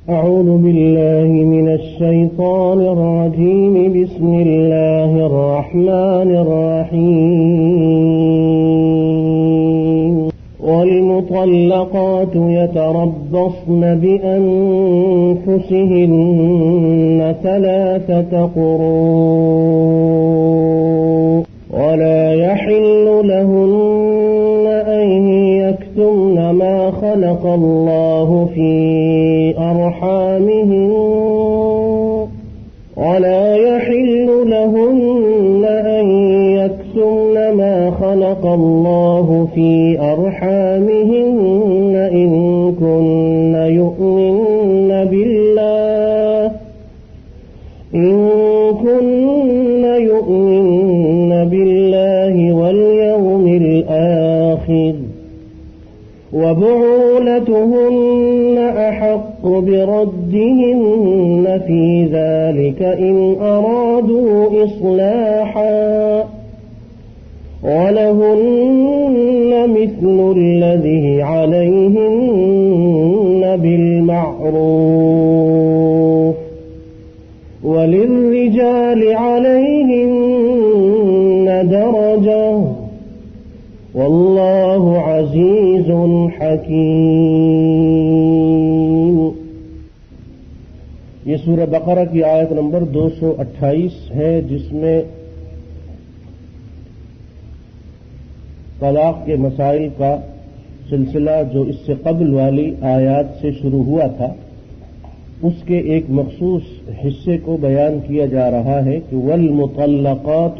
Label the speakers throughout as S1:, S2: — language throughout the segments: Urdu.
S1: أعوذ بالله من الشيطان الرجيم. بسم الله الرحمن الرحيم. والمطلقات يتربصن بأنفسهن 3 قروء ولا يحل لهن أن يكتمن ما خلق الله في أرحامهن ولا يحل لهن أن يكتمن ما خلق الله في أرحامهن إن كن يؤمن بالله واليوم الآخر وبعولتهن أحق بردهن في ذلك إن أرادوا إصلاحا ولهن مثل الذي عليهن بالمعروف وللرجال عليهن درجة والله عزيز حکیم. یہ سورہ بقرہ کی آیت نمبر 228 ہے، جس میں طلاق کے مسائل کا سلسلہ جو اس سے قبل والی آیات سے شروع ہوا تھا اس کے ایک مخصوص حصے کو بیان کیا جا رہا ہے کہ والمطلقات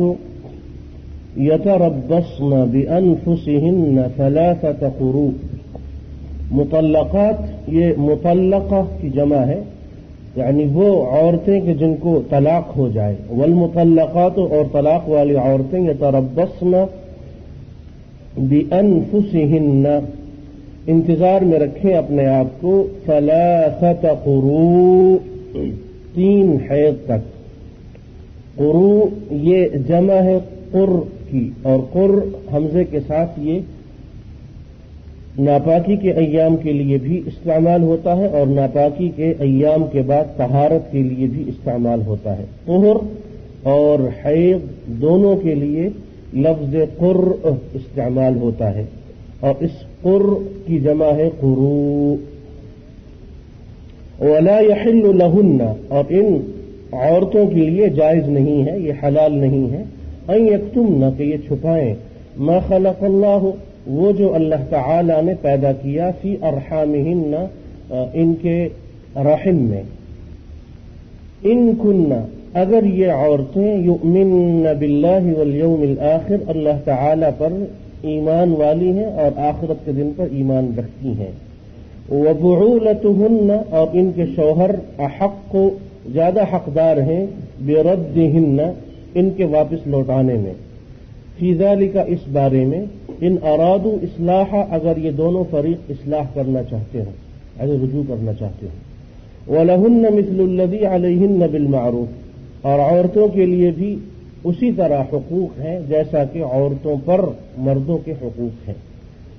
S1: یتربصن بانفسہن 3 قروء. مطلقات یہ مطلقہ کی جمع ہے، یعنی وہ عورتیں کہ جن کو طلاق ہو جائے. والمطلقات اور طلاق والی عورتیں یتربصن بانفسہن انتظار میں رکھیں اپنے آپ کو 3 قروء 3 حیض تک. قروء یہ جمع ہے قر کی، اور قر حمزے کے ساتھ یہ ناپاکی کے ایام کے لیے بھی استعمال ہوتا ہے اور ناپاکی کے ایام کے بعد طہارت کے لیے بھی استعمال ہوتا ہے. طہر اور حیض دونوں کے لیے لفظ قر استعمال ہوتا ہے، اور اس قر کی جمع ہے قروء. ولا يحل لهن، اور ان عورتوں کے لیے جائز نہیں ہے، یہ حلال نہیں ہے، ان یکتمن کہ یہ چھپائیں، ما خلق اللہ وہ جو اللہ تعالی نے پیدا کیا، فی ارحامہن ان کے رحم میں. ان کن اگر یہ عورتیں یؤمن باللہ والیوم الآخر اللہ تعالی پر ایمان والی ہیں اور آخرت کے دن پر ایمان رکھتی ہیں. وبعولتہن اور ان کے شوہر احق زیادہ حقدار ہیں بردہن ان کے واپس لوٹانے میں. فی ذالک اس بارے میں ان ارادو اصلاح اگر یہ دونوں فریق اصلاح کرنا چاہتے ہوں، یعنی رجوع کرنا چاہتے ہوں. ولہن مثل الذی علیہن بالمعروف اور عورتوں کے لیے بھی اسی طرح حقوق ہیں جیسا کہ عورتوں پر مردوں کے حقوق ہیں.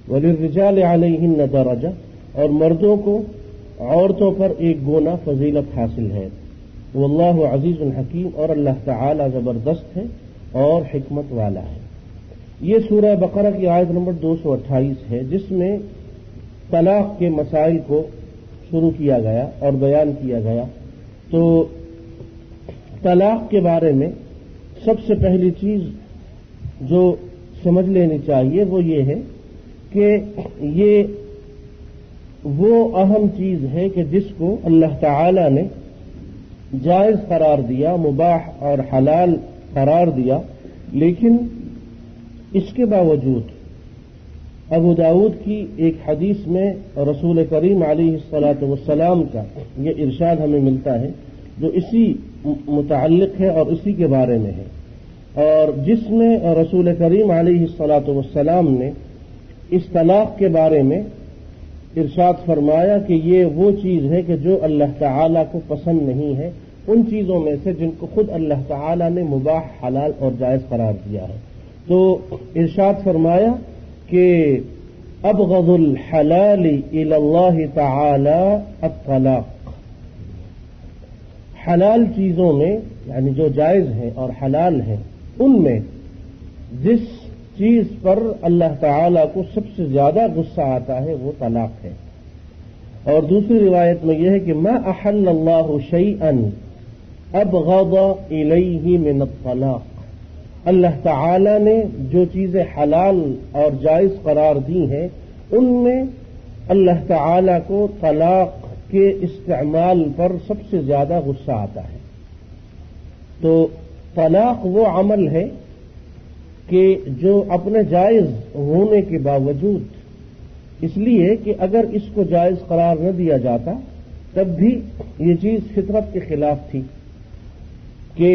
S1: وللرجال علیہن درجہ اور مردوں کو عورتوں پر 1 گنا فضیلت حاصل ہے. واللہ عزیز حکیم اور اللہ تعالی زبردست ہے اور حکمت والا ہے. یہ سورہ بقرہ کی آیت نمبر 228 ہے، جس میں طلاق کے مسائل کو شروع کیا گیا اور بیان کیا گیا. تو طلاق کے بارے میں سب سے پہلی چیز جو سمجھ لینی چاہیے وہ یہ ہے کہ یہ وہ اہم چیز ہے کہ جس کو اللہ تعالی نے جائز قرار دیا، مباح اور حلال قرار دیا، لیکن اس کے باوجود ابو داؤد کی ایک حدیث میں رسول کریم علیہ الصلاۃ والسلام کا یہ ارشاد ہمیں ملتا ہے جو اسی متعلق ہے اور اسی کے بارے میں ہے، اور جس میں رسول کریم علیہ الصلاۃ والسلام نے اس طلاق کے بارے میں ارشاد فرمایا کہ یہ وہ چیز ہے کہ جو اللہ تعالیٰ کو پسند نہیں ہے، ان چیزوں میں سے جن کو خود اللہ تعالیٰ نے مباح، حلال اور جائز قرار دیا ہے. تو ارشاد فرمایا کہ ابغض الحلال الی اللہ تعالی الطلاق، حلال چیزوں میں یعنی جو جائز ہیں اور حلال ہیں ان میں جس چیز پر اللہ تعالی کو سب سے زیادہ غصہ آتا ہے وہ طلاق ہے. اور دوسری روایت میں یہ ہے کہ ما احل اللہ شیئا ابغض الیہ من الطلاق. اللہ تعالی نے جو چیزیں حلال اور جائز قرار دی ہیں ان میں اللہ تعالی کو طلاق کے استعمال پر سب سے زیادہ غصہ آتا ہے. تو طلاق وہ عمل ہے کہ جو اپنے جائز ہونے کے باوجود اس لیے کہ اگر اس کو جائز قرار نہ دیا جاتا تب بھی یہ چیز فطرت کے خلاف تھی کہ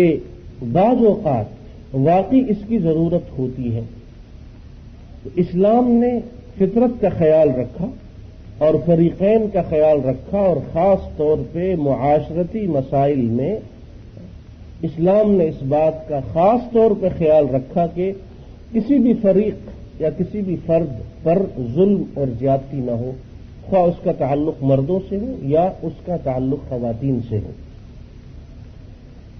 S1: بعض اوقات واقعی اس کی ضرورت ہوتی ہے. تو اسلام نے فطرت کا خیال رکھا اور فریقین کا خیال رکھا اور خاص طور پہ معاشرتی مسائل میں اسلام نے اس بات کا خاص طور پہ خیال رکھا کہ کسی بھی فریق یا کسی بھی فرد پر ظلم اور زیادتی نہ ہو، خواہ اس کا تعلق مردوں سے ہو یا اس کا تعلق خواتین سے ہو.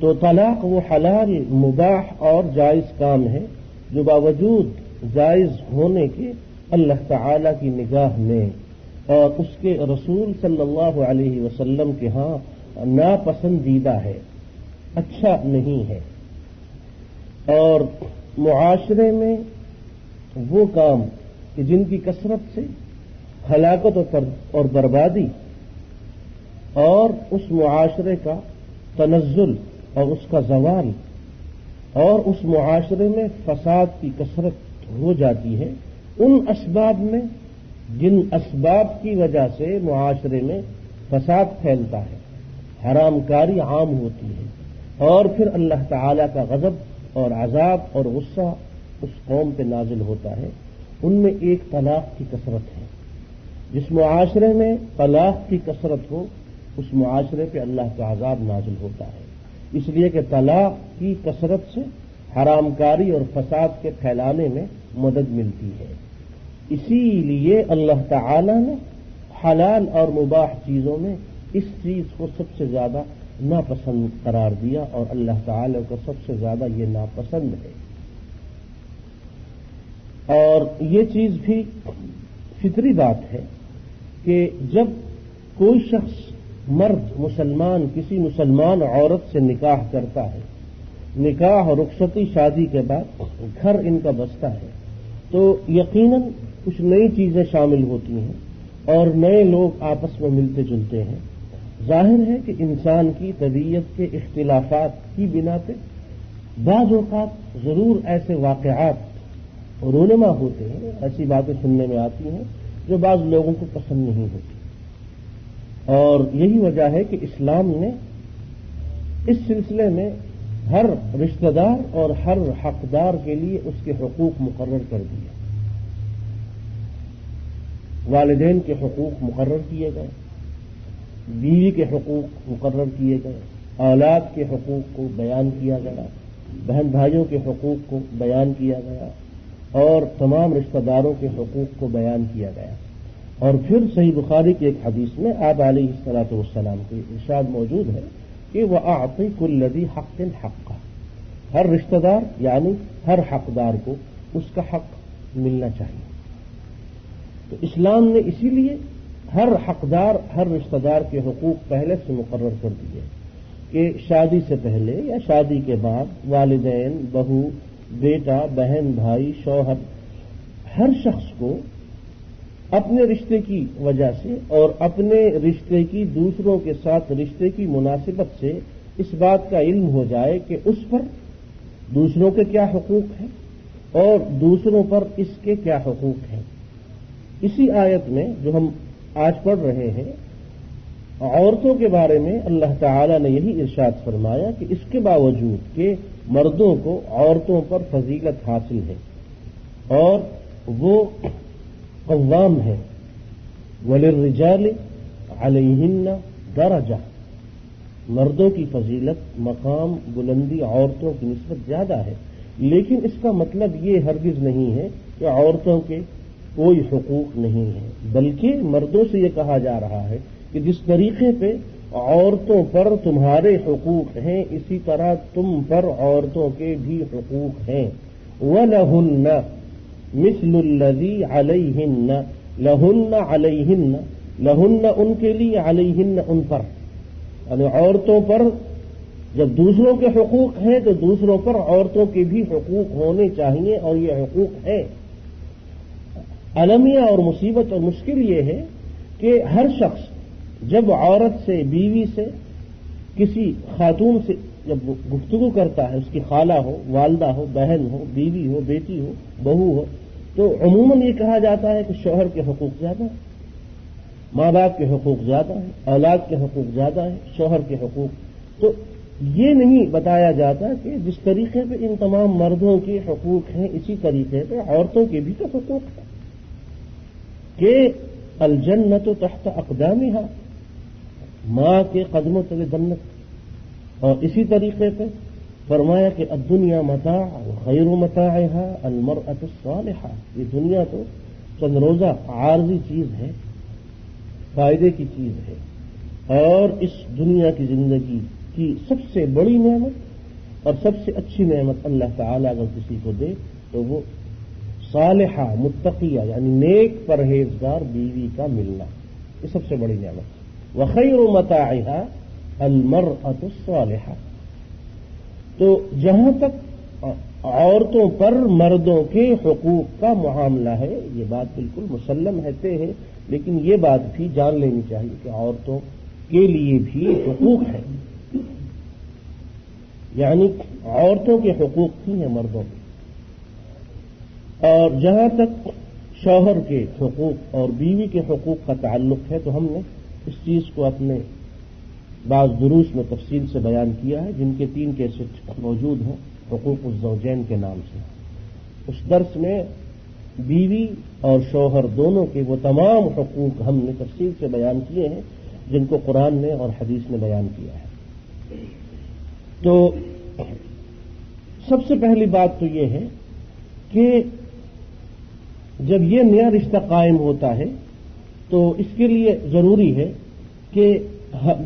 S1: تو طلاق وہ حلال مباح اور جائز کام ہے جو باوجود جائز ہونے کے اللہ تعالی کی نگاہ میں اور اس کے رسول صلی اللہ علیہ وسلم کے ہاں ناپسندیدہ ہے، اچھا نہیں ہے. اور معاشرے میں وہ کام کہ جن کی کثرت سے ہلاکت اور بربادی اور اس معاشرے کا تنزل اور اس کا زوال اور اس معاشرے میں فساد کی کثرت ہو جاتی ہے، ان اسباب میں جن اسباب کی وجہ سے معاشرے میں فساد پھیلتا ہے، حرام کاری عام ہوتی ہے اور پھر اللہ تعالی کا غضب اور عذاب اور غصہ اس قوم پہ نازل ہوتا ہے، ان میں ایک طلاق کی کثرت ہے. جس معاشرے میں طلاق کی کثرت ہو اس معاشرے پہ اللہ کا عذاب نازل ہوتا ہے، اس لیے کہ طلاق کی کثرت سے حرام کاری اور فساد کے پھیلانے میں مدد ملتی ہے. اسی لیے اللہ تعالی نے حلال اور مباح چیزوں میں اس چیز کو سب سے زیادہ ناپسند قرار دیا اور اللہ تعالی کو سب سے زیادہ یہ ناپسند ہے. اور یہ چیز بھی فطری بات ہے کہ جب کوئی شخص مرد مسلمان کسی مسلمان عورت سے نکاح کرتا ہے، نکاح اور رخصتی شادی کے بعد گھر ان کا بستا ہے، تو یقیناً کچھ نئی چیزیں شامل ہوتی ہیں اور نئے لوگ آپس میں ملتے جلتے ہیں. ظاہر ہے کہ انسان کی طبیعت کے اختلافات کی بنا پہ بعض اوقات ضرور ایسے واقعات رونما ہوتے ہیں، ایسی باتیں سننے میں آتی ہیں جو بعض لوگوں کو پسند نہیں ہوتی. اور یہی وجہ ہے کہ اسلام نے اس سلسلے میں ہر رشتہ دار اور ہر حقدار کے لیے اس کے حقوق مقرر کر دیے. والدین کے حقوق مقرر کیے گئے، بیوی کے حقوق مقرر کیے گئے، اولاد کے حقوق کو بیان کیا گیا، بہن بھائیوں کے حقوق کو بیان کیا گیا اور تمام رشتہ داروں کے حقوق کو بیان کیا گیا. اور پھر صحیح بخاری کی ایک حدیث میں آپ علیہ الصلوۃ والسلام کے ارشاد موجود ہے کہ وَأَعْطِ كُلَّ ذِي حَقٍّ حَقَّهُ، ہر رشتہ دار یعنی ہر حقدار کو اس کا حق ملنا چاہیے. تو اسلام نے اسی لیے ہر حقدار ہر رشتہ دار کے حقوق پہلے سے مقرر کر دیے کہ شادی سے پہلے یا شادی کے بعد والدین، بہو، بیٹا، بہن، بھائی، شوہر، ہر شخص کو اپنے رشتے کی وجہ سے اور اپنے رشتے کی دوسروں کے ساتھ رشتے کی مناسبت سے اس بات کا علم ہو جائے کہ اس پر دوسروں کے کیا حقوق ہیں اور دوسروں پر اس کے کیا حقوق ہیں. اسی آیت میں جو ہم آج پڑھ رہے ہیں عورتوں کے بارے میں اللہ تعالی نے یہی ارشاد فرمایا کہ اس کے باوجود کہ مردوں کو عورتوں پر فضیلت حاصل ہے اور وہ قوام ہے، وَلِلرِّجَالِ عَلَيْهِنَّ دَرَجَةٌ، مردوں کی فضیلت مقام بلندی عورتوں کی نسبت زیادہ ہے، لیکن اس کا مطلب یہ ہرگز نہیں ہے کہ عورتوں کے کوئی حقوق نہیں ہیں، بلکہ مردوں سے یہ کہا جا رہا ہے کہ جس طریقے پہ عورتوں پر تمہارے حقوق ہیں، اسی طرح تم پر عورتوں کے بھی حقوق ہیں۔ وَلَهُنَّ مِثْلُ الَّذِي عَلَيْهِنَّ، لَهُنَّ عَلَيْهِنَّ، لَهُنَّ ان کے لیے، عَلَيْهِنَّ ان پر، یعنی عورتوں پر جب دوسروں کے حقوق ہیں تو دوسروں پر عورتوں کے بھی حقوق ہونے چاہیے، اور یہ حقوق ہیں۔ المیہ اور مصیبت اور مشکل یہ ہے کہ ہر شخص جب عورت سے، بیوی سے، کسی خاتون سے جب گفتگو کرتا ہے، اس کی خالہ ہو، والدہ ہو، بہن ہو، بیوی ہو، بیٹی ہو، بہو ہو، تو عموماً یہ کہا جاتا ہے کہ شوہر کے حقوق زیادہ ہیں، ماں باپ کے حقوق زیادہ ہیں، اولاد کے حقوق زیادہ ہیں، شوہر کے حقوق۔ تو یہ نہیں بتایا جاتا کہ جس طریقے پہ ان تمام مردوں کے حقوق ہیں، اسی طریقے پہ عورتوں کے بھی تو حقوق ہیں، کہ الجنت تحت اقدامها، ماں کے قدموں تلے جنت۔ اور اسی طریقے پہ فرمایا کہ الدنیا متاع وخیر متاعها المرأة الصالحة، یہ دنیا تو چند روزہ عارضی چیز ہے، فائدے کی چیز ہے، اور اس دنیا کی زندگی کی سب سے بڑی نعمت اور سب سے اچھی نعمت اللہ تعالیٰ اگر کسی کو دے تو وہ صالحہ، متقیہ، یعنی نیک پرہیزگار بیوی کا ملنا، یہ سب سے بڑی نعمت ہے۔ وخیر متاعها المرأة الصالحة۔ تو جہاں تک عورتوں پر مردوں کے حقوق کا معاملہ ہے، یہ بات بالکل مسلم ہے، طے ہے، لیکن یہ بات بھی جان لینی چاہیے کہ عورتوں کے لیے بھی حقوق ہیں، یعنی عورتوں کے حقوق بھی ہیں مردوں کے۔ اور جہاں تک شوہر کے حقوق اور بیوی کے حقوق کا تعلق ہے تو ہم نے اس چیز کو اپنے بعض دروس میں تفصیل سے بیان کیا ہے، جن کے 3 کیسٹ موجود ہیں حقوق الزوجین کے نام سے۔ اس درس میں بیوی اور شوہر دونوں کے وہ تمام حقوق ہم نے تفصیل سے بیان کیے ہیں جن کو قرآن نے اور حدیث نے بیان کیا ہے۔ تو سب سے پہلی بات تو یہ ہے کہ جب یہ نیا رشتہ قائم ہوتا ہے تو اس کے لیے ضروری ہے کہ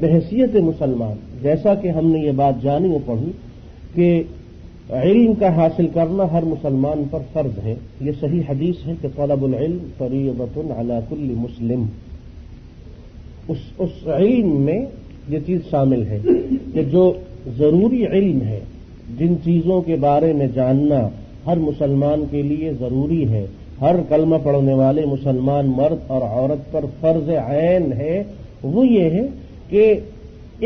S1: بحیثیت مسلمان، جیسا کہ ہم نے یہ بات جانی و پڑھی کہ علم کا حاصل کرنا ہر مسلمان پر فرض ہے، یہ صحیح حدیث ہے کہ طلب العلم فریضۃ علی کل مسلم۔ اس علم میں یہ چیز شامل ہے کہ جو ضروری علم ہے، جن چیزوں کے بارے میں جاننا ہر مسلمان کے لیے ضروری ہے، ہر کلمہ پڑھنے والے مسلمان مرد اور عورت پر فرض عین ہے، وہ یہ ہے کہ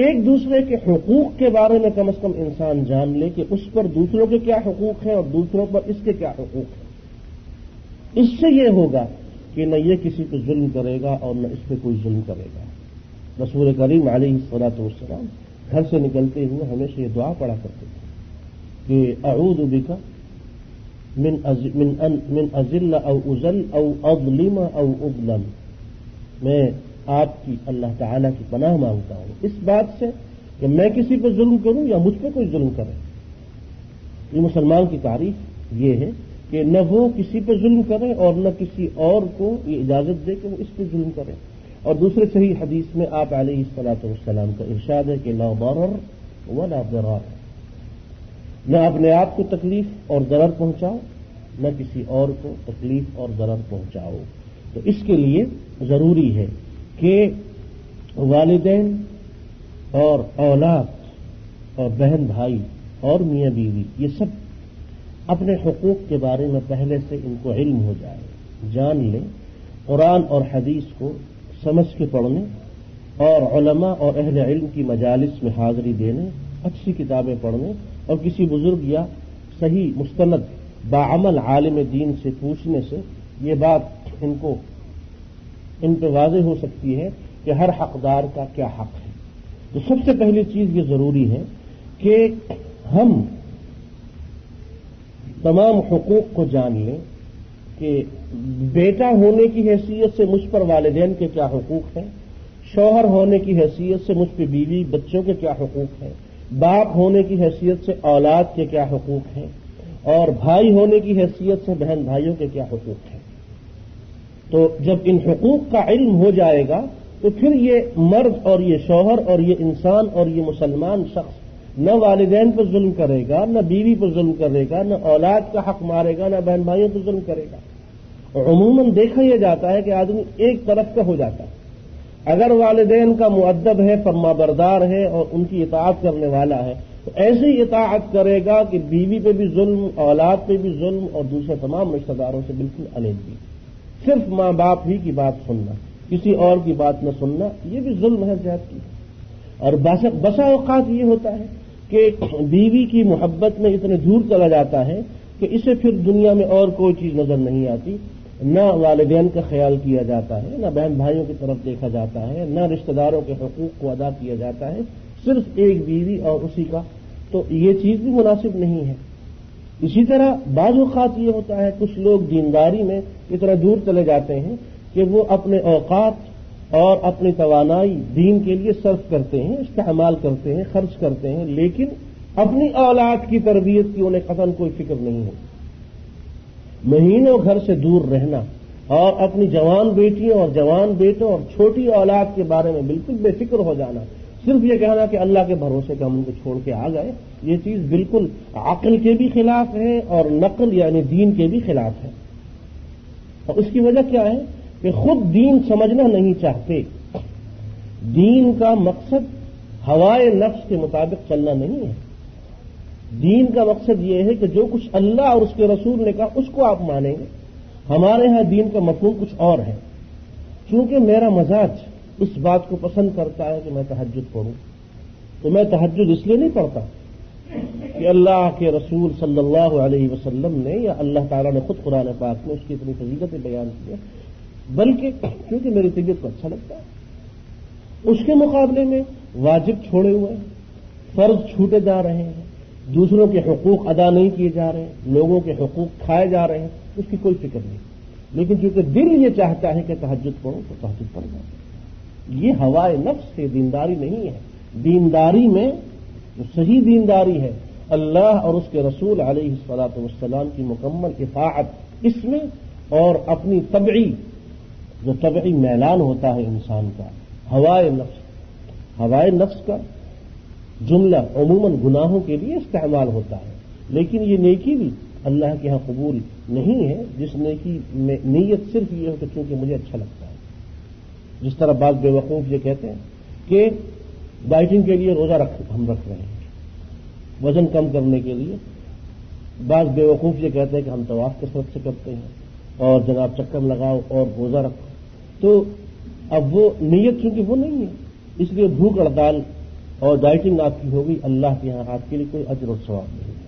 S1: ایک دوسرے کے حقوق کے بارے میں کم از کم انسان جان لے کہ اس پر دوسروں کے کیا حقوق ہیں اور دوسروں پر اس کے کیا حقوق ہیں۔ اس سے یہ ہوگا کہ نہ یہ کسی پہ ظلم کرے گا اور نہ اس پہ کوئی ظلم کرے گا۔ رسول کریم علیہ الصلوۃ والسلام گھر سے نکلتے ہوئے ہمیشہ یہ دعا پڑھا کرتے تھے کہ اعوذ بک من ازل او ازل او اظلم او اظلم، میں آپ کی اللہ تعالیٰ کی پناہ مانگتا ہوں اس بات سے کہ میں کسی پہ ظلم کروں یا مجھ پہ کوئی ظلم کرے۔ یہ مسلمان کی تعریف یہ ہے کہ نہ وہ کسی پہ ظلم کرے اور نہ کسی اور کو یہ اجازت دے کہ وہ اس پہ ظلم کرے۔ اور دوسرے صحیح حدیث میں آپ علیہ الصلوۃ والسلام کا ارشاد ہے کہ لا ضرر ولا ضرار، نہ اپنے آپ کو تکلیف اور ضرر پہنچاؤ نہ کسی اور کو تکلیف اور ضرر پہنچاؤ۔ تو اس کے لیے ضروری ہے کہ والدین اور اولاد اور بہن بھائی اور میاں بیوی یہ سب اپنے حقوق کے بارے میں پہلے سے ان کو علم ہو جائے، جان لیں، قرآن اور حدیث کو سمجھ کے پڑھنے اور علماء اور اہل علم کی مجالس میں حاضری دینے، اچھی کتابیں پڑھنے اور کسی بزرگ یا صحیح مستند باعمل عالم دین سے پوچھنے سے یہ بات ان پہ واضح ہو سکتی ہے کہ ہر حقدار کا کیا حق ہے۔ تو سب سے پہلی چیز یہ ضروری ہے کہ ہم تمام حقوق کو جان لیں کہ بیٹا ہونے کی حیثیت سے مجھ پر والدین کے کیا حقوق ہیں، شوہر ہونے کی حیثیت سے مجھ پہ بیوی بچوں کے کیا حقوق ہیں، باپ ہونے کی حیثیت سے اولاد کے کیا حقوق ہیں، اور بھائی ہونے کی حیثیت سے بہن بھائیوں کے کیا حقوق ہیں۔ تو جب ان حقوق کا علم ہو جائے گا تو پھر یہ مرد اور یہ شوہر اور یہ انسان اور یہ مسلمان شخص نہ والدین پر ظلم کرے گا، نہ بیوی پر ظلم کرے گا، نہ اولاد کا حق مارے گا، نہ بہن بھائیوں پر ظلم کرے گا۔ عموماً دیکھا یہ جاتا ہے کہ آدمی ایک طرف کا ہو جاتا ہے۔ اگر والدین کا مؤدب ہے، فرما بردار ہے اور ان کی اطاعت کرنے والا ہے تو ایسی اطاعت کرے گا کہ بیوی پہ بھی ظلم، اولاد پہ بھی ظلم اور دوسرے تمام رشتہ داروں سے بالکل علیحدگی۔ صرف ماں باپ ہی کی بات سننا، کسی اور کی بات نہ سننا، یہ بھی ظلم ہے، زیادتی ہے۔ اور بسا اوقات یہ ہوتا ہے کہ بیوی کی محبت میں اتنے دور چلا جاتا ہے کہ اسے پھر دنیا میں اور کوئی چیز نظر نہیں آتی، نہ والدین کا خیال کیا جاتا ہے، نہ بہن بھائیوں کی طرف دیکھا جاتا ہے، نہ رشتہ داروں کے حقوق کو ادا کیا جاتا ہے، صرف ایک بیوی اور اسی کا، تو یہ چیز بھی مناسب نہیں ہے۔ اسی طرح بعض اوقات یہ ہوتا ہے کچھ لوگ دینداری میں اتنا دور چلے جاتے ہیں کہ وہ اپنے اوقات اور اپنی توانائی دین کے لیے صرف کرتے ہیں، استعمال کرتے ہیں، خرچ کرتے ہیں، لیکن اپنی اولاد کی تربیت کی انہیں قطعاً کوئی فکر نہیں ہے۔ مہینوں گھر سے دور رہنا اور اپنی جوان بیٹیوں اور جوان بیٹوں اور چھوٹی اولاد کے بارے میں بالکل بے فکر ہو جانا، صرف یہ کہنا کہ اللہ کے بھروسے کا ہم ان کو چھوڑ کے آ گئے، یہ چیز بالکل عقل کے بھی خلاف ہے اور نقل یعنی دین کے بھی خلاف ہے۔ اور اس کی وجہ کیا ہے کہ خود دین سمجھنا نہیں چاہتے۔ دین کا مقصد ہوائے نفس کے مطابق چلنا نہیں ہے۔ دین کا مقصد یہ ہے کہ جو کچھ اللہ اور اس کے رسول نے کہا اس کو آپ مانیں گے۔ ہمارے ہاں دین کا مفہوم کچھ اور ہے۔ چونکہ میرا مزاج اس بات کو پسند کرتا ہے کہ میں تہجد پڑھوں، تو میں تہجد اس لیے نہیں پڑھتا کہ اللہ کے رسول صلی اللہ علیہ وسلم نے یا اللہ تعالیٰ نے خود قرآن پاک میں اس کی اتنی فضیلتیں بیان کی ہے، بلکہ کیونکہ میری طبیعت کو اچھا لگتا ہے۔ اس کے مقابلے میں واجب چھوڑے ہوئے ہیں، فرض چھوٹے جا رہے ہیں، دوسروں کے حقوق ادا نہیں کیے جا رہے ہیں، لوگوں کے حقوق کھائے جا رہے ہیں، اس کی کوئی فکر نہیں۔ لیکن چونکہ دل یہ چاہتا ہے کہ تہجد پڑھو تو تہجد پڑھ جاتا ہے۔ یہ ہوائے نفس سے دینداری نہیں ہے۔ دینداری میں جو صحیح دینداری ہے اللہ اور اس کے رسول علیہ الصلاۃ والسلام کی مکمل اطاعت اس میں، اور اپنی طبعی میلان ہوتا ہے انسان کا ہوائے نفس کا جملہ عموماً گناہوں کے لیے استعمال ہوتا ہے، لیکن یہ نیکی بھی اللہ کے ہاں قبول نہیں ہے جس نیکی میں نیت صرف یہ ہو کہ چونکہ مجھے اچھا لگتا ہے۔ جس طرح بعض بے وقوف یہ کہتے ہیں کہ ڈائٹنگ کے لیے روزہ ہم رکھ رہے ہیں، وزن کم کرنے کے لیے۔ بعض بے وقوف یہ کہتے ہیں کہ ہم طواف کثرت سے کرتے ہیں اور جناب چکر لگاؤ اور روزہ رکھو، تو اب وہ نیت چونکہ وہ نہیں ہے، اس لیے بھوک ہڑتال اور ڈائٹنگ آپ کی ہوگی، اللہ کے یہاں آپ کے لیے کوئی اجر و ثواب نہیں ہے۔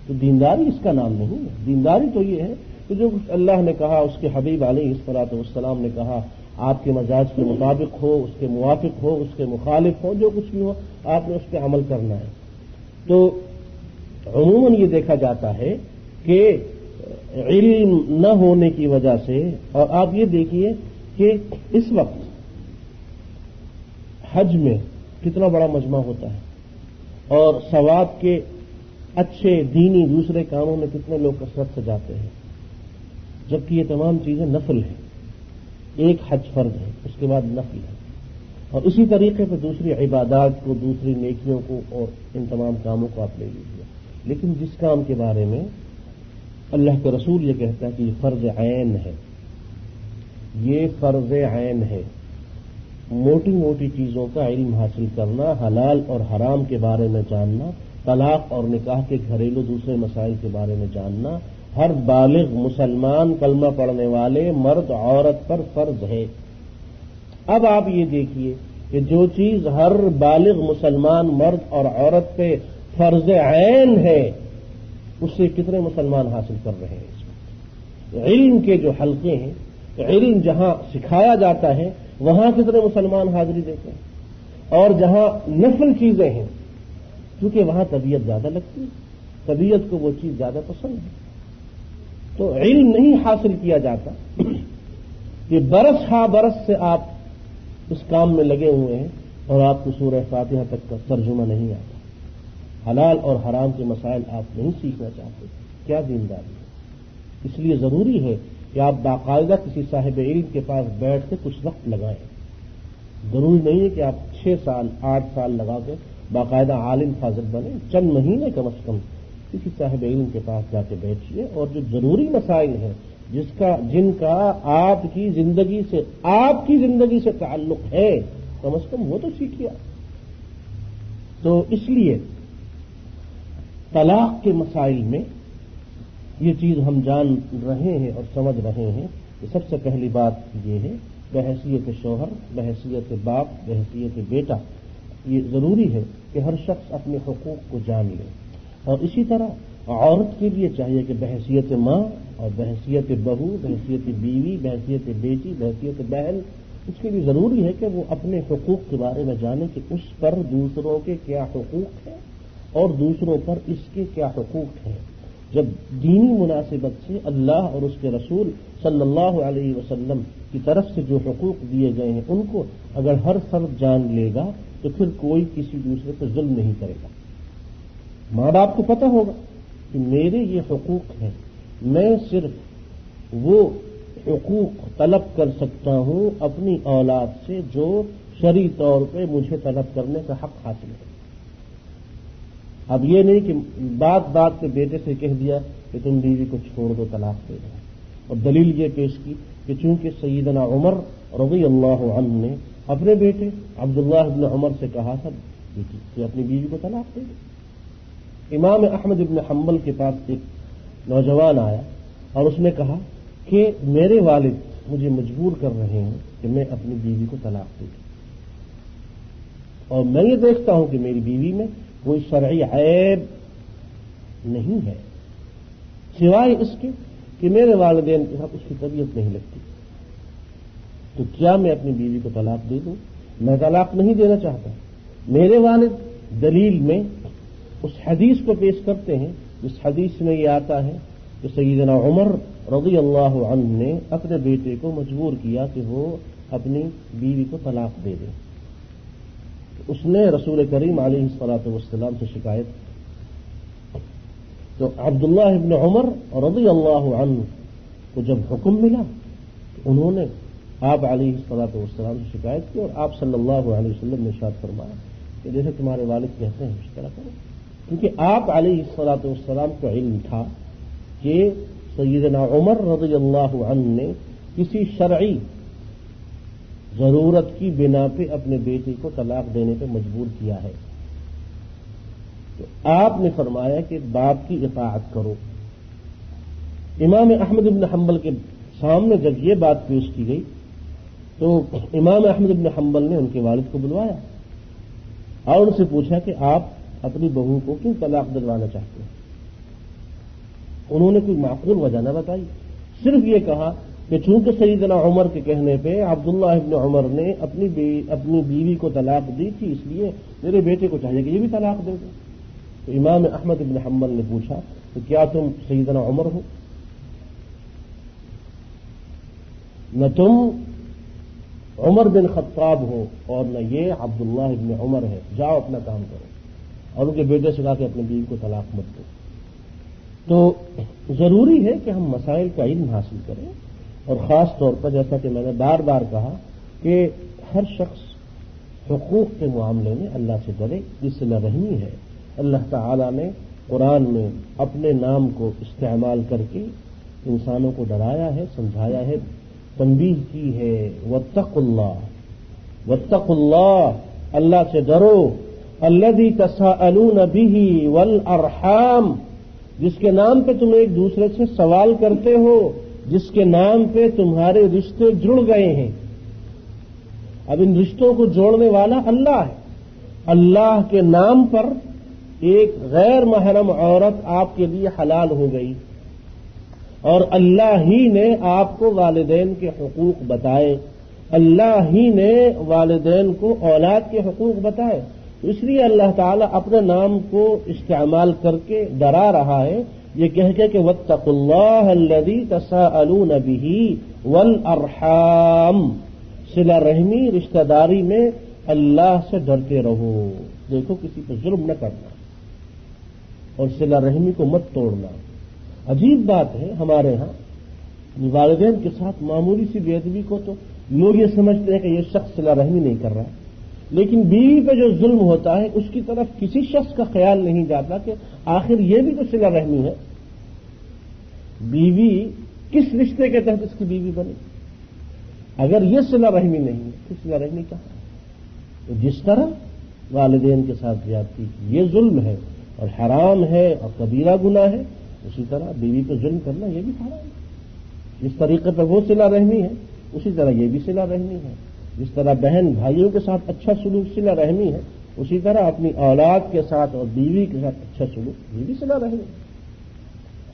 S1: تو دینداری اس کا نام نہیں ہے۔ دینداری تو یہ ہے کہ جو کچھ اللہ نے کہا، اس کے حبیب علیہ الصلوۃ والسلام نے کہا، آپ کے مزاج کے مطابق ہو، اس کے موافق ہو، اس کے مخالف ہو، جو کچھ بھی ہو آپ نے اس پہ عمل کرنا ہے۔ تو عموماً یہ دیکھا جاتا ہے کہ علم نہ ہونے کی وجہ سے، اور آپ یہ دیکھیے کہ اس وقت حج میں کتنا بڑا مجمع ہوتا ہے اور ثواب کے اچھے دینی دوسرے کاموں میں کتنے لوگ کثرت سے جاتے ہیں، جبکہ یہ تمام چیزیں نفل ہیں۔ ایک حج فرض ہے، اس کے بعد نفل ہے، اور اسی طریقے سے دوسری عبادات کو، دوسری نیکیوں کو اور ان تمام کاموں کو آپ لے لیجیے۔ لیکن جس کام کے بارے میں اللہ کے رسول یہ کہتا ہے کہ یہ فرض عین ہے، یہ فرض عین ہے، موٹی موٹی چیزوں کا علم حاصل کرنا، حلال اور حرام کے بارے میں جاننا، طلاق اور نکاح کے گھریلو دوسرے مسائل کے بارے میں جاننا، ہر بالغ مسلمان کلمہ پڑھنے والے مرد عورت پر فرض ہے۔ اب آپ یہ دیکھیے کہ جو چیز ہر بالغ مسلمان مرد اور عورت پہ فرض عین ہے، اس سے کتنے مسلمان حاصل کر رہے ہیں اس وقت؟ علم کے جو حلقے ہیں، علم جہاں سکھایا جاتا ہے وہاں کتنے مسلمان حاضری دیتے ہیں، اور جہاں نفل چیزیں ہیں کیونکہ وہاں طبیعت زیادہ لگتی ہے، طبیعت کو وہ چیز زیادہ پسند ہے، تو علم نہیں حاصل کیا جاتا کہ برس ہا برس سے آپ اس کام میں لگے ہوئے ہیں اور آپ کو سورہ فاتحہ تک کا ترجمہ نہیں آتا، حلال اور حرام کے مسائل آپ نہیں سیکھنا چاہتے، کیا دینداری ہے؟ اس لیے ضروری ہے کہ آپ باقاعدہ کسی صاحب علم کے پاس بیٹھ کے کچھ وقت لگائیں، ضروری نہیں ہے کہ آپ 6 سال 8 سال لگا کے باقاعدہ عالم فاضل بنے، چند مہینے کم از کم کسی صاحب علم کے پاس جا کے بیٹھیے اور جو ضروری مسائل ہیں جن کا آپ کی زندگی سے تعلق ہے کم از کم وہ تو سیکھیے۔ تو اس لیے طلاق کے مسائل میں یہ چیز ہم جان رہے ہیں اور سمجھ رہے ہیں کہ سب سے پہلی بات یہ ہے بحیثیت شوہر، بحیثیت باپ، بحیثیت بیٹا، یہ ضروری ہے کہ ہر شخص اپنے حقوق کو جان لے۔ اور اسی طرح عورت کے لیے چاہیے کہ بحیثیت ماں اور بحیثیت بہو، بحیثیت بیوی، بحیثیت بیٹی، بحیثیت بہن، اس کے لیے ضروری ہے کہ وہ اپنے حقوق کے بارے میں جانے کہ اس پر دوسروں کے کیا حقوق ہیں اور دوسروں پر اس کے کیا حقوق ہیں۔ جب دینی مناسبت سے اللہ اور اس کے رسول صلی اللہ علیہ وسلم کی طرف سے جو حقوق دیے گئے ہیں ان کو اگر ہر فرد جان لے گا تو پھر کوئی کسی دوسرے پر ظلم نہیں کرے گا۔ ماں باپ کو پتہ ہوگا کہ میرے یہ حقوق ہیں، میں صرف وہ حقوق طلب کر سکتا ہوں اپنی اولاد سے جو شرعی طور پہ مجھے طلب کرنے کا حق حاصل ہے۔ اب یہ نہیں کہ بات پہ بیٹے سے کہہ دیا کہ تم بیوی کو چھوڑ دو، طلاق دے دو، اور دلیل یہ پیش کی کہ چونکہ سیدنا عمر رضی اللہ عنہ نے اپنے بیٹے عبداللہ ابن عمر سے کہا تھا کہ اپنی بیوی کو طلاق دے دو۔ امام احمد ابن حنبل کے پاس ایک نوجوان آیا اور اس نے کہا کہ میرے والد مجھے مجبور کر رہے ہیں کہ میں اپنی بیوی کو طلاق دے دوں، اور میں یہ دیکھتا ہوں کہ میری بیوی میں کوئی شرعی عیب نہیں ہے سوائے اس کے کہ میرے والدین کے ساتھ اس کی طبیعت نہیں لگتی، تو کیا میں اپنی بیوی کو طلاق دے دوں؟ میں طلاق نہیں دینا چاہتا۔ میرے والد دلیل میں اس حدیث کو پیش کرتے ہیں جس حدیث میں یہ آتا ہے کہ سیدنا عمر رضی اللہ عنہ نے اپنے بیٹے کو مجبور کیا کہ وہ اپنی بیوی کو طلاق دے دے۔ اس نے رسول کریم علیہ الصلوۃ والسلام سے شکایت، تو عبداللہ ابن عمر رضی اللہ عنہ کو جب حکم ملا تو انہوں نے آپ علیہ الصلوۃ والسلام سے شکایت کی، اور آپ صلی اللہ علیہ وسلم نے ارشاد فرمایا کہ جیسے تمہارے والد کہتے ہیں اس طرح کرو، کیونکہ آپ علیہ الصلوۃ والسلام کو علم تھا کہ سیدنا عمر رضی اللہ عنہ نے کسی شرعی ضرورت کی بنا پہ اپنے بیٹے کو طلاق دینے پہ مجبور کیا ہے، تو آپ نے فرمایا کہ باپ کی اطاعت کرو۔ امام احمد بن حنبل کے سامنے جب یہ بات پیش کی گئی تو امام احمد بن حنبل نے ان کے والد کو بلوایا اور ان سے پوچھا کہ آپ اپنی بہو کو کیوں طلاق دلوانا چاہتے ہیں؟ انہوں نے کوئی معقول وجہ نہ بتائی، صرف یہ کہا کہ چونکہ سیدنا عمر کے کہنے پہ عبداللہ ابن عمر نے اپنی بیوی کو طلاق دی تھی، اس لیے میرے بیٹے کو چاہیے کہ یہ بھی طلاق دے دو۔ تو امام احمد ابن حنبل نے پوچھا کہ کیا تم سیدنا عمر ہو؟ نہ تم عمر بن خطاب ہو اور نہ یہ عبداللہ ابن عمر ہے، جاؤ اپنا کام کرو، اور ان کے بیٹے سے کہا کہ اپنی بیوی کو طلاق مت دو۔ تو ضروری ہے کہ ہم مسائل کا علم حاصل کریں، اور خاص طور پر جیسا کہ میں نے بار بار کہا کہ ہر شخص حقوق کے معاملے میں اللہ سے ڈرے، جس سے صلہ رحمی ہے۔ اللہ تعالی نے قرآن میں اپنے نام کو استعمال کر کے انسانوں کو ڈرایا ہے، سمجھایا ہے، تنبیہ کی ہے، واتقوا اللہ، اللہ سے ڈرو، الذی تساءلون بہ والارحام، جس کے نام پہ تم ایک دوسرے سے سوال کرتے ہو، جس کے نام پہ تمہارے رشتے جڑ گئے ہیں۔ اب ان رشتوں کو جوڑنے والا اللہ ہے۔ اللہ کے نام پر ایک غیر محرم عورت آپ کے لیے حلال ہو گئی، اور اللہ ہی نے آپ کو والدین کے حقوق بتائے، اللہ ہی نے والدین کو اولاد کے حقوق بتائے، تو اس لیے اللہ تعالیٰ اپنے نام کو استعمال کر کے ڈرا رہا ہے، یہ کہہ کے کہ واتقوا اللہ الذی تساءلون بہ والارحام، صلہ رحمی رشتہ داری میں اللہ سے ڈرتے رہو۔ دیکھو کسی پہ ظلم نہ کرنا اور صلہ رحمی کو مت توڑنا۔ عجیب بات ہے، ہمارے ہاں والدین کے ساتھ معمولی سی بے ادبی کو تو لوگ یہ سمجھتے ہیں کہ یہ شخص صلہ رحمی نہیں کر رہا، لیکن بیوی پہ جو ظلم ہوتا ہے اس کی طرف کسی شخص کا خیال نہیں جاتا کہ آخر یہ بھی تو صلہ رحمی ہے۔ بیوی کس رشتے کے تحت اس کی بیوی بنی؟ اگر یہ صلہ رحمی نہیں ہے تو صلہ رحمی کہاں ہے؟ تو جس طرح والدین کے ساتھ زیادتی یہ ظلم ہے اور حرام ہے اور کبیرہ گناہ ہے، اسی طرح بیوی پہ ظلم کرنا یہ بھی حرام ہے۔ جس طریقے پر وہ صلہ رحمی ہے اسی طرح یہ بھی صلہ رحمی ہے۔ جس طرح بہن بھائیوں کے ساتھ اچھا سلوک صلہ رحمی ہے، اسی طرح اپنی اولاد کے ساتھ اور بیوی کے ساتھ اچھا سلوک یہ بھی صلہ رحمی ہے۔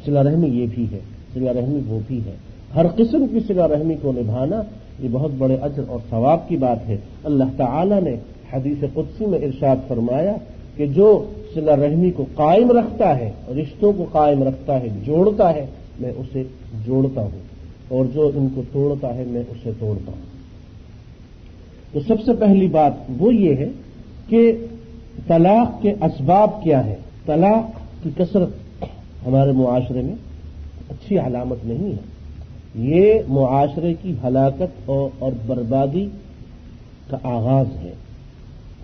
S1: صلہ رحمی یہ بھی ہے، صلہ رحمی وہ بھی ہے۔ ہر قسم کی صلہ رحمی کو نبھانا یہ بہت بڑے اجر اور ثواب کی بات ہے۔ اللہ تعالی نے حدیث قدسی میں ارشاد فرمایا کہ جو صلہ رحمی کو قائم رکھتا ہے، رشتوں کو قائم رکھتا ہے، جوڑتا ہے، میں اسے جوڑتا ہوں، اور جو ان کو توڑتا ہے میں اسے توڑتا ہوں۔ تو سب سے پہلی بات وہ یہ ہے کہ طلاق کے اسباب کیا ہے۔ طلاق کی کثرت ہمارے معاشرے میں اچھی علامت نہیں ہے، یہ معاشرے کی ہلاکت اور بربادی کا آغاز ہے۔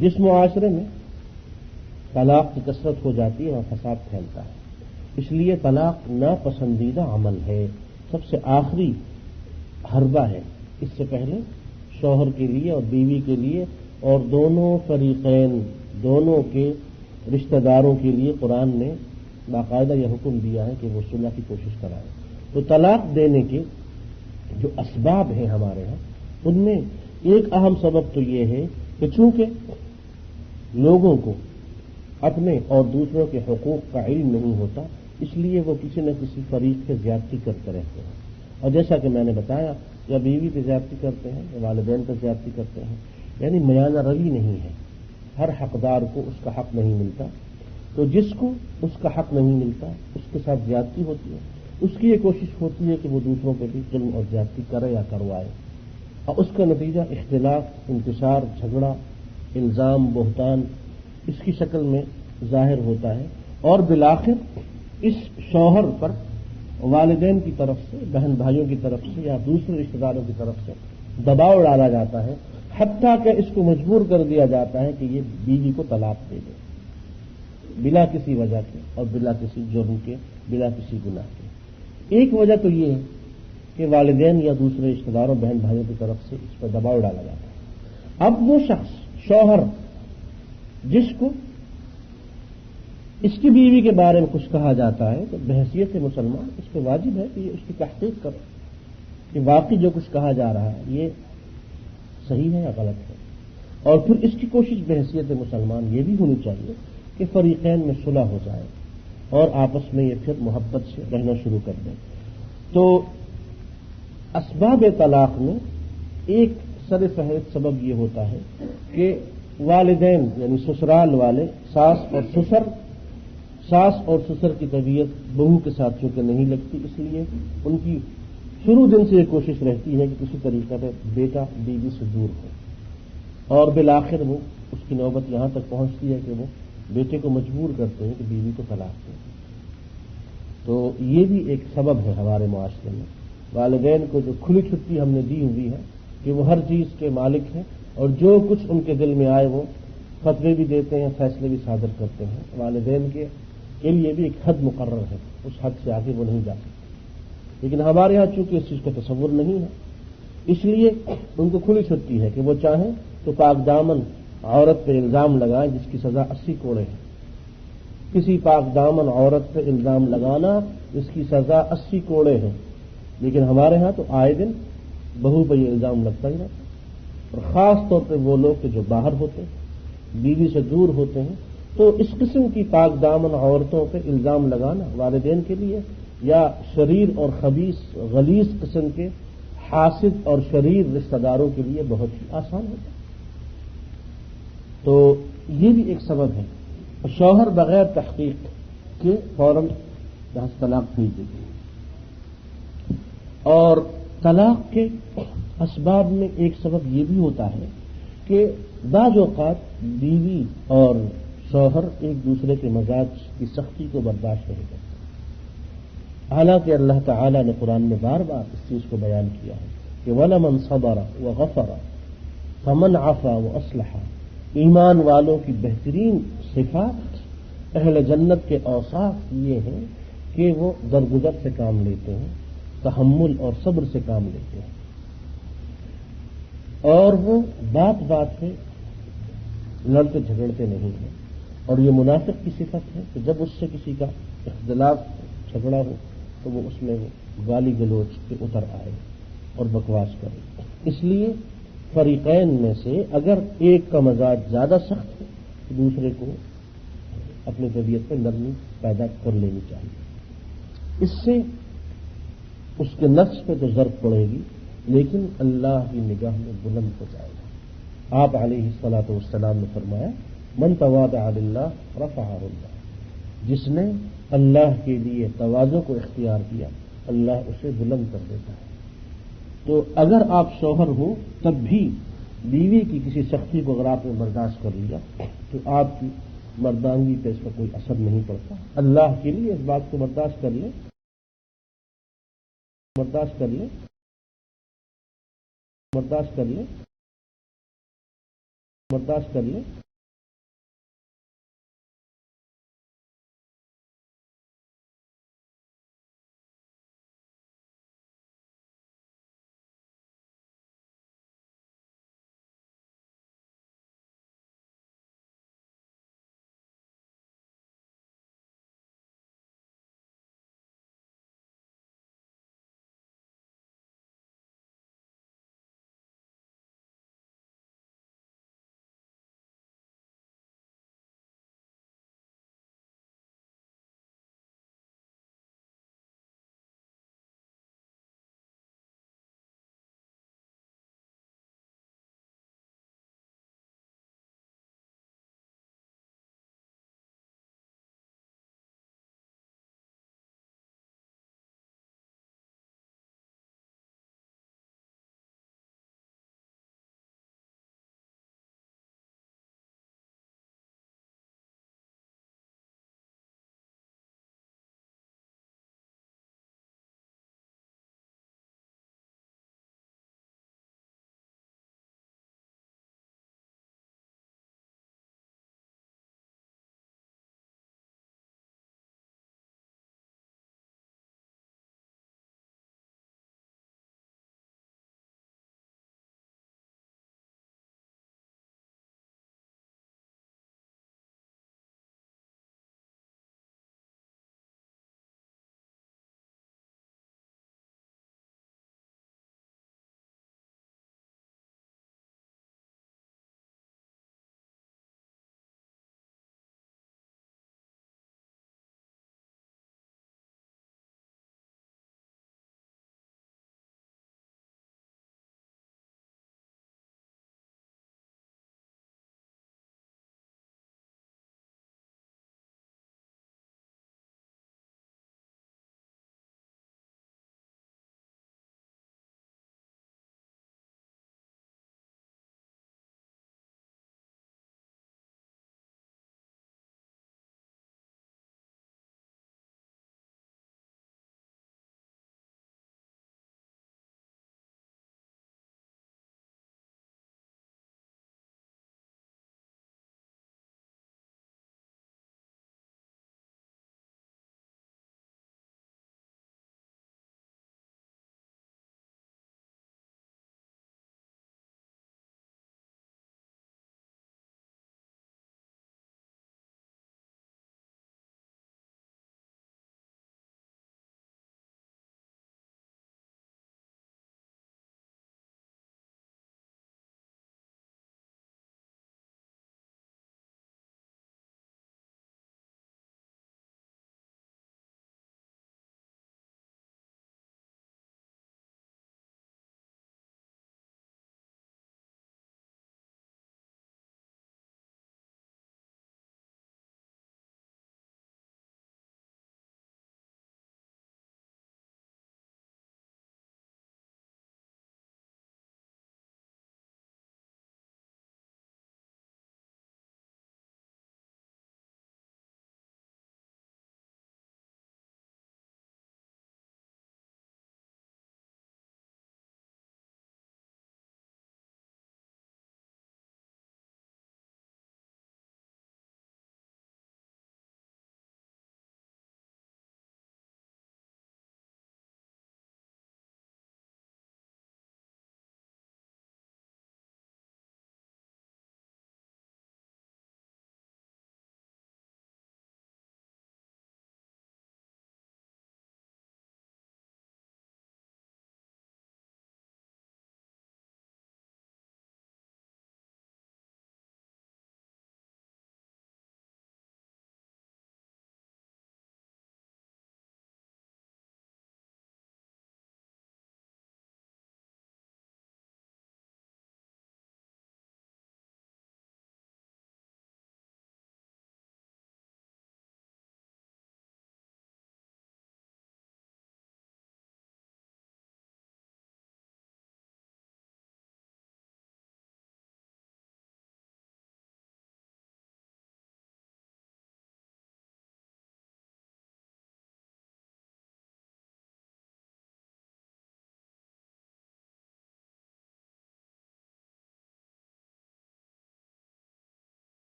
S1: جس معاشرے میں طلاق کی کثرت ہو جاتی ہے وہاں فساد پھیلتا ہے، اس لیے طلاق ناپسندیدہ عمل ہے، سب سے آخری حربہ ہے۔ اس سے پہلے شوہر کے لیے اور بیوی کے لیے اور دونوں فریقین، دونوں کے رشتہ داروں کے لیے قرآن نے باقاعدہ یہ حکم دیا ہے کہ وہ صلح کی کوشش کرائیں۔ تو طلاق دینے کے جو اسباب ہیں ہمارے ہاں، ان میں ایک اہم سبب تو یہ ہے کہ چونکہ لوگوں کو اپنے اور دوسروں کے حقوق کا علم نہیں ہوتا، اس لیے وہ کسی نہ کسی فریق سے زیادتی کرتے رہتے ہیں۔ اور جیسا کہ میں نے بتایا، یا بیوی پہ زیادتی کرتے ہیں یا والدین پہ زیادتی کرتے ہیں، یعنی میانہ روی نہیں ہے، ہر حقدار کو اس کا حق نہیں ملتا، تو جس کو اس کا حق نہیں ملتا اس کے ساتھ زیادتی ہوتی ہے، اس کی یہ کوشش ہوتی ہے کہ وہ دوسروں پہ بھی ظلم اور زیادتی کرے یا کروائے، اور اس کا نتیجہ اختلاف، انتشار، جھگڑا، الزام، بہتان اس کی شکل میں ظاہر ہوتا ہے، اور بالآخر اس شوہر پر والدین کی طرف سے، بہن بھائیوں کی طرف سے یا دوسرے رشتہ داروں کی طرف سے دباؤ ڈالا جاتا ہے، حتیٰ کہ اس کو مجبور کر دیا جاتا ہے کہ یہ بیوی کو طلاق دے دے، بلا کسی وجہ کے اور بلا کسی جرم کے، بلا کسی گناہ کے۔ ایک وجہ تو یہ ہے کہ والدین یا دوسرے رشتہ داروں، بہن بھائیوں کی طرف سے اس پر دباؤ ڈالا جاتا ہے۔ اب وہ شخص، شوہر، جس کو اس کی بیوی کے بارے میں کچھ کہا جاتا ہے تو بحیثیت مسلمان اس پہ واجب ہے کہ یہ اس کی تحقیق کرے کہ واقعی جو کچھ کہا جا رہا ہے یہ صحیح ہے یا غلط ہے، اور پھر اس کی کوشش بحیثیت مسلمان یہ بھی ہونی چاہیے کہ فریقین میں صلح ہو جائے اور آپس میں یہ پھر محبت سے رہنا شروع کر دیں۔ تو اسباب طلاق میں ایک سر فہرست سبب یہ ہوتا ہے کہ والدین یعنی سسرال والے، ساس اور سسر کی طبیعت بہو کے ساتھ چونکہ نہیں لگتی، اس لیے ان کی شروع دن سے یہ کوشش رہتی ہے کہ کسی طریقے سے بیٹا بیوی سے دور ہو، اور بالآخر وہ اس کی نوبت یہاں تک پہنچتی ہے کہ وہ بیٹے کو مجبور کرتے ہیں کہ بیوی کو طلاق دیں۔ تو یہ بھی ایک سبب ہے ہمارے معاشرے میں، والدین کو جو کھلی چھٹی ہم نے دی ہوئی ہے کہ وہ ہر چیز کے مالک ہیں، اور جو کچھ ان کے دل میں آئے وہ فتوے بھی دیتے ہیں، فیصلے بھی صادر کرتے ہیں۔ والدین کے لیے بھی ایک حد مقرر ہے، اس حد سے آگے وہ نہیں جا سکتے، لیکن ہمارے ہاں چونکہ اس چیز کا تصور نہیں ہے، اس لیے ان کو کھلی چھٹی ہے کہ وہ چاہیں تو پاک دامن عورت پہ الزام لگائیں جس کی سزا 80 کوڑے ہے۔ کسی پاک دامن عورت پہ الزام لگانا جس کی سزا 80 کوڑے ہے، لیکن ہمارے ہاں تو آئے دن بہو پہ یہ الزام لگتا ہی رہتا ہے، اور خاص طور پہ وہ لوگ کہ جو باہر ہوتے ہیں، بیوی سے دور ہوتے ہیں، تو اس قسم کی پاک دامن عورتوں پہ الزام لگانا والدین کے لیے یا شریر اور خبیث غلیظ قسم کے حاسد اور شریر رشتہ داروں کے لیے بہت ہی آسان ہوتا ہے۔ تو یہ بھی ایک سبب ہے، شوہر بغیر تحقیق کے فوراً طلاق بھیج دیتے۔ اور طلاق کے اسباب میں ایک سبب یہ بھی ہوتا ہے کہ بعض اوقات بیوی اور شوہر ایک دوسرے کے مزاج کی سختی کو برداشت نہیں کرتے، حالانکہ اللہ تعالی نے قرآن میں بار بار اس چیز کو بیان کیا ہے کہ وَلَمَنْ صَبَرَ وَغَفَرَ فَمَنْ عَفَا وَأَصْلَحَ، ایمان والوں کی بہترین صفات، اہل جنت کے اوصاف یہ ہیں کہ وہ درگزر سے کام لیتے ہیں، تحمل اور صبر سے کام لیتے ہیں، اور وہ بات بات پہ لڑتے جھگڑتے نہیں ہیں۔ اور یہ منافق کی صفت ہے کہ جب اس سے کسی کا اختلاف جھگڑا ہو تو وہ اس میں گالی گلوچ پہ اتر آئے اور بکواس کرے۔ اس لیے فریقین میں سے اگر ایک کا مزاج زیادہ سخت ہے تو دوسرے کو اپنی طبیعت پہ نرمی پیدا کر لینی چاہیے۔ اس سے اس کے نفس پہ تو ضرب پڑے گی لیکن اللہ کی نگاہ میں بلند ہو جائے گا۔ آپ علیہ الصلاۃ والسلام نے فرمایا من تواضع للہ رفعہ اللہ، جس نے اللہ کے لیے تواضع کو اختیار کیا اللہ اسے بلند کر دیتا ہے۔ تو اگر آپ شوہر ہو تب بھی بیوی کی کسی سختی کو اگر آپ نے برداشت کر لیا تو آپ کی مردانگی پہ اس کا کوئی اثر نہیں پڑتا۔ اللہ کے لیے اس بات کو برداشت کر لیں، برداشت کر لیں، برداشت کر لیں، برداشت کر لیں۔